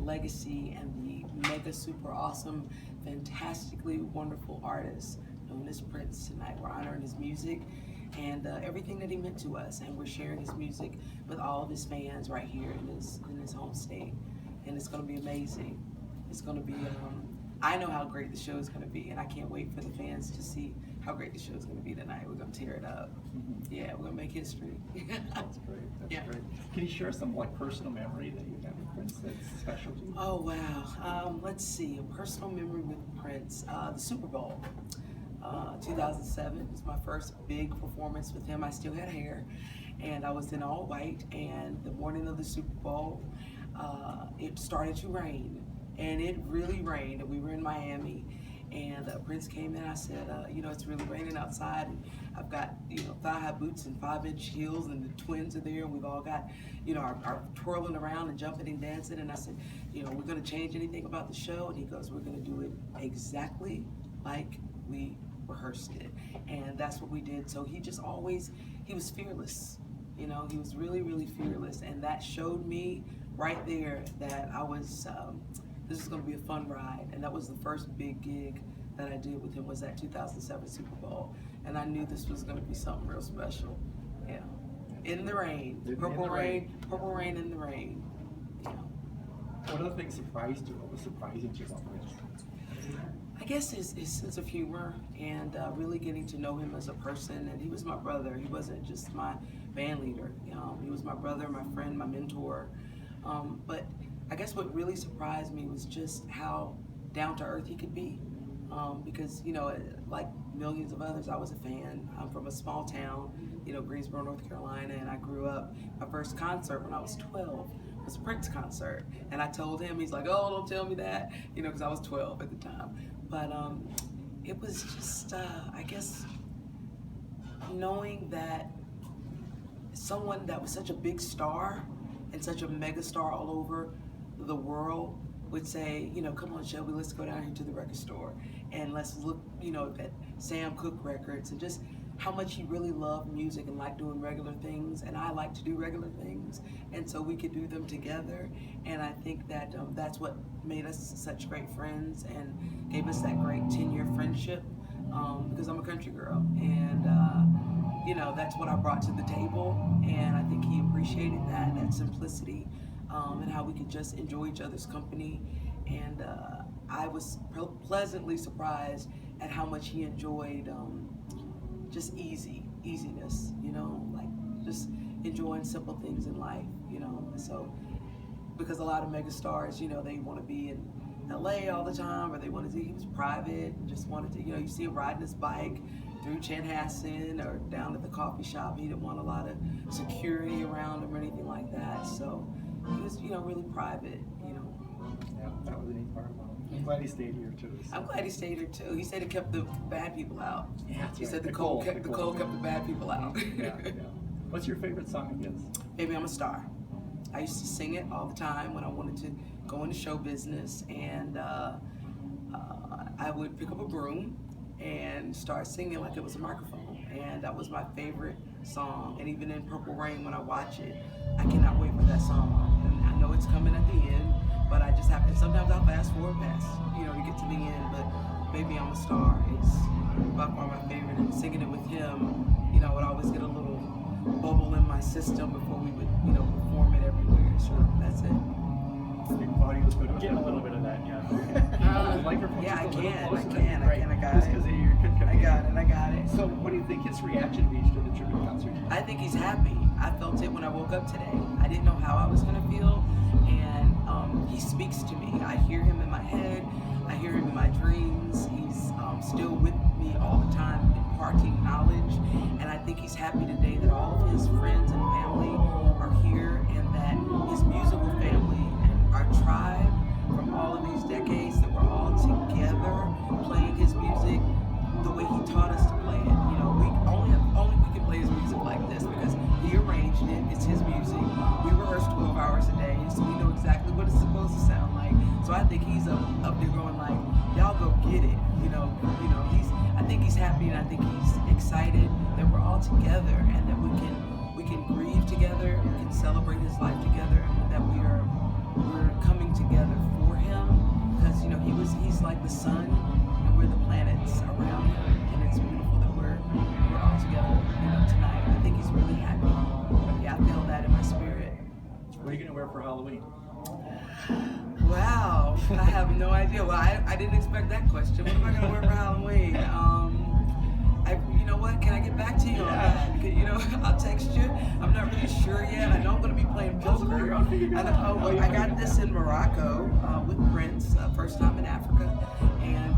legacy and the mega super awesome, fantastically wonderful artist known as Prince tonight. We're honoring his music and everything that he meant to us, and we're sharing his music with all of his fans right here in his home state, and it's going to be amazing. It's going to be, I know how great the show is going to be, and I can't wait for the fans to see how great the show is going to be tonight. We're going to tear it up. Yeah, we're going to make history. That's great. That's great. Can you share some personal memory that you have with Prince that's special to you? Oh wow. Let's see. A personal memory with Prince. The Super Bowl. 2007 was my first big performance with him. I still had hair, and I was in all white. And the morning of the Super Bowl, it started to rain, and it really rained. And we were in Miami. And Prince came in. I said, it's really raining outside, and I've got, thigh-high boots and 5-inch heels, and the twins are there, and we've all got, our twirling around and jumping and dancing. And I said, we're going to change anything about the show? And he goes, we're going to do it exactly like we rehearsed it. And that's what we did. So he just always, he was fearless. He was really, really fearless. And that showed me right there that I was, this is going to be a fun ride. And that was the first big gig that I did with him, was that 2007 Super Bowl. And I knew this was going to be something real special. Yeah. In the rain. Purple rain in the rain. Yeah. What other things surprised you? What was surprising to you about Prince? I guess his sense of humor and really getting to know him as a person. And he was my brother. He wasn't just my band leader. He was my brother, my friend, my mentor. But I guess what really surprised me was just how down to earth he could be. Because, like millions of others, I was a fan. I'm from a small town, Greensboro, North Carolina, and I grew up. My first concert when I was 12 was a Prince concert. And I told him, he's like, oh, don't tell me that, because I was 12 at the time. But it was just, I guess, knowing that someone that was such a big star and such a mega star all over the world would say, come on, Shelby, let's go down here to the record store and let's look, at Sam Cooke records, and just how much he really loved music and liked doing regular things, and I like to do regular things, and so we could do them together. And I think that that's what made us such great friends and gave us that great 10-year friendship, because I'm a country girl, and that's what I brought to the table, and I think he appreciated that simplicity, and how we could just enjoy each other's company. And I was pleasantly surprised at how much he enjoyed just easiness, like just enjoying simple things in life, So, because a lot of mega stars, they want to be in LA all the time, or they wanted to, he was private and just wanted to, you see him riding his bike through Chanhassen or down at the coffee shop. He didn't want a lot of security around him or anything like that. So he was, really private, Yeah, that was the neat part about him. I'm glad he stayed here too. So. I'm glad he stayed here too. He said it kept the bad people out. Yeah, he said the cold kept the bad people out. Yeah. What's your favorite song of his? Baby, I'm a Star. I used to sing it all the time when I wanted to go into show business, and I would pick up a broom and start singing like it was a microphone, and that was my favorite song. And even in Purple Rain, when I watch it, I cannot wait for that song. And I know it's coming at the end, but I just have to, sometimes I'll fast forward past, to get to the end, but Baby, I'm a Star is by far my favorite, and singing it with him, I would always get a little bubble in my system before we would, perform it everywhere. So that's it. Get a little bit of that, yeah. Yeah, I got it. Just because of your I got it. So what do you think his reaction be to the tribute concert? I think he's happy. I felt it when I woke up today. I didn't know how I was going to feel, and he speaks to me. I hear him in my head. I hear him in my dreams. He's still with me all the time, imparting knowledge, and I think he's happy today that all of his friends and family are here, and that his musical family and our tribe from all of these decades, that we're all together playing his music the way he taught us to play it. We only we can play his music like this because he arranged it. It's his music. We rehearse 12 hours a day, so we know exactly what it's supposed to sound like. So I think he's up there going like, y'all go get it. I think he's happy, and I think he's excited that we're all together, and that we can grieve together, we can celebrate his life together, and that we're coming together the sun and we're the planets around him, and it's beautiful that we're all together, tonight. I think he's really happy. Yeah, I feel that in my spirit. What are you gonna wear for Halloween? Wow, I have no idea. Well, I didn't expect that question. What am I gonna wear for Halloween? You know what? Can I get back to you on that? I'll text you. I'm not really sure yet. I know I'm gonna be playing poker. I got this in Morocco with Prince, first time in Africa, and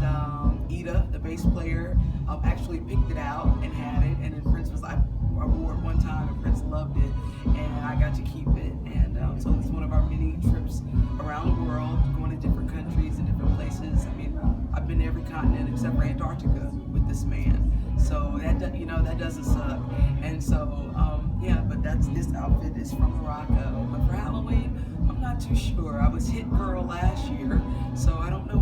Ida, the bass player, actually picked it out and had it, and then Prince was like, I wore it one time and Prince loved it, and I got to keep it, and so it's one of our many trips around the world, going to different countries and different places. I mean, I've been to every continent except for Antarctica with this man, so that doesn't suck. And so but this outfit is from Morocco. But for Halloween, I'm not too sure. I was hit girl last year, so I don't know